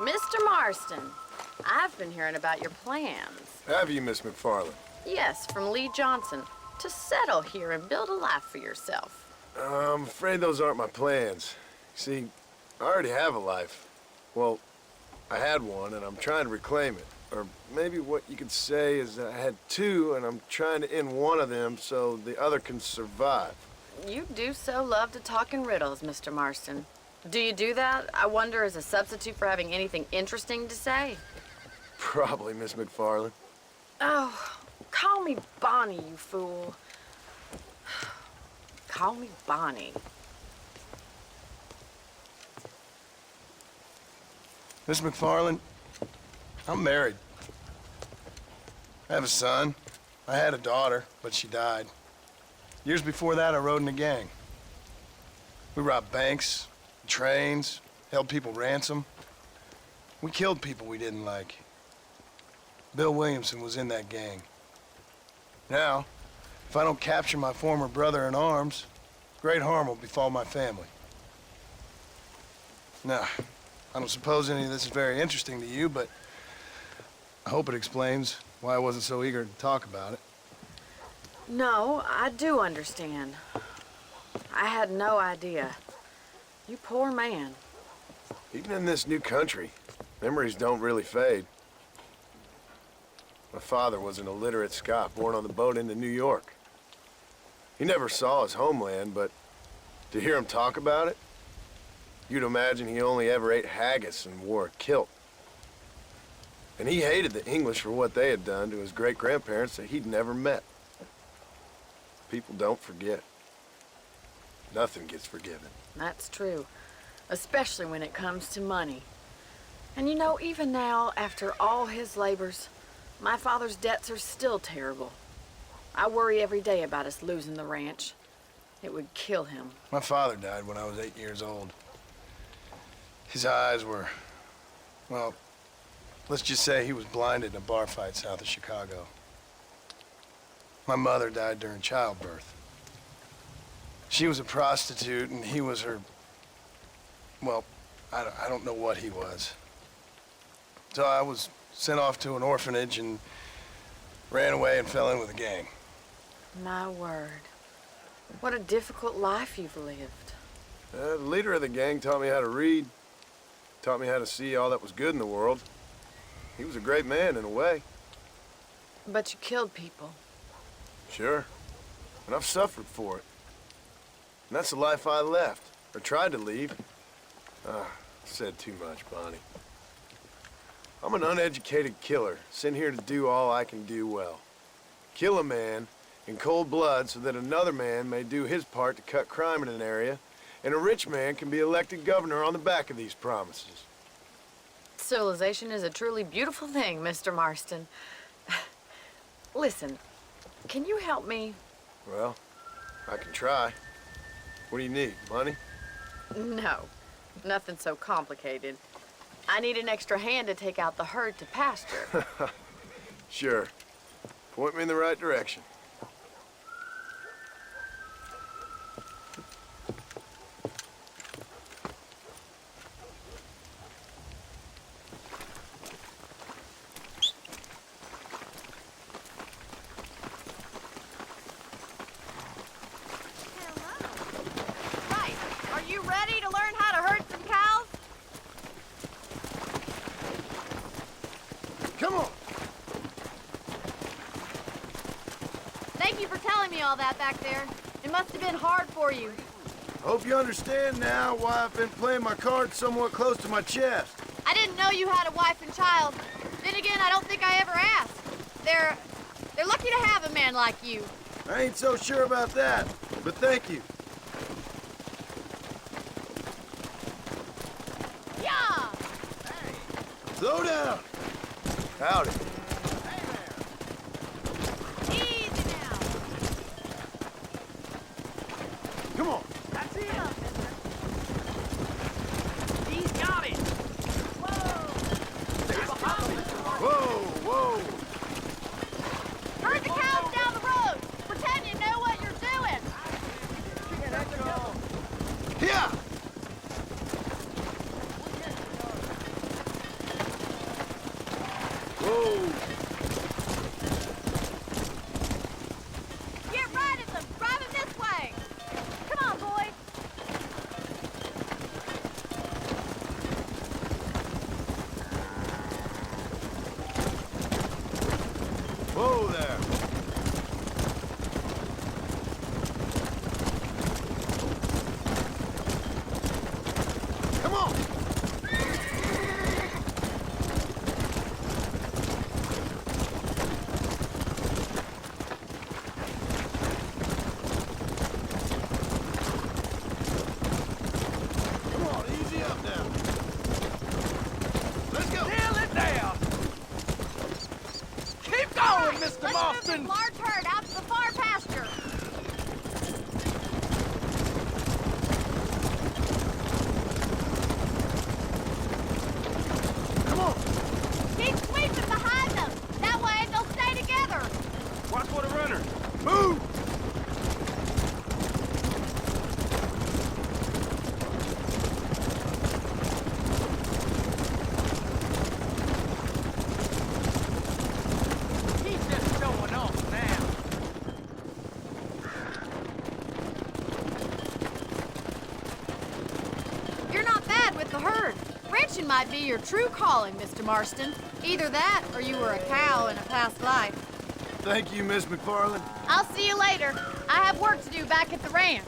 Mr. Marston, I've been hearing about your plans. Have you, Miss McFarland? Yes, from Lee Johnson, to settle here and build a life for yourself. I'm afraid those aren't my plans. See, I already have a life. Well, I had one, and I'm trying to reclaim it. Or maybe what you could say is that I had two, and I'm trying to end one of them so the other can survive. You do so love to talk in riddles, Mr. Marston. Do you do that, I wonder, as a substitute for having anything interesting to say? Probably, Miss McFarland. Oh, call me Bonnie, you fool. Call me Bonnie. Miss McFarland, I'm married. I have a son. I had a daughter, but she died. Years before that, I rode in a gang. We robbed banks, trains, held people ransom. We killed people we didn't like. Bill Williamson was in that gang. Now, if I don't capture my former brother in arms, great harm will befall my family. Now, I don't suppose any of this is very interesting to you, but I hope it explains why I wasn't so eager to talk about it. No, I do understand. I had no idea. You poor man. Even in this new country, memories don't really fade. My father was an illiterate Scot born on the boat into New York. He never saw his homeland, but to hear him talk about it, you'd imagine he only ever ate haggis and wore a kilt. And he hated the English for what they had done to his great-grandparents that he'd never met. People don't forget. Nothing gets forgiven. That's true, especially when it comes to money. And you know, even now, after all his labors, my father's debts are still terrible. I worry every day about us losing the ranch. It would kill him. My father died when I was 8 years old. His eyes were, well, let's just say he was blinded in a bar fight south of Chicago. My mother died during childbirth. She was a prostitute, and he was her, well, I don't know what he was. So I was sent off to an orphanage and ran away and fell in with a gang. My word. What a difficult life you've lived. The leader of the gang taught me how to read, taught me how to see all that was good in the world. He was a great man in a way. But you killed people. Sure. And I've suffered for it. And that's the life I left, or tried to leave. Said too much, Bonnie. I'm an uneducated killer, sent here to do all I can do well. Kill a man in cold blood so that another man may do his part to cut crime in an area, and a rich man can be elected governor on the back of these promises. Civilization is a truly beautiful thing, Mr. Marston. Listen, can you help me? Well, I can try. What do you need, money? No, nothing so complicated. I need an extra hand to take out the herd to pasture. Sure. Point me in the right direction. Right, are you ready to learn how to herd some cows? Come on! Thank you for telling me all that back there. It must have been hard for you. Hope you understand now why I've been playing my cards somewhat close to my chest. I didn't know you had a wife and child. Then again, I don't think I ever asked. They're lucky to have a man like you. I ain't so sure about that, but thank you. Yeah! Slow down! Howdy. Easy now. Come on. That's it! He's got it! Whoa, whoa! Herd the cows down the road. Pretend you know what you're doing. Here! might be your true calling, Mr. Marston. Either that, or you were a cow in a past life. Thank you, Miss McFarland. I'll see you later. I have work to do back at the ranch.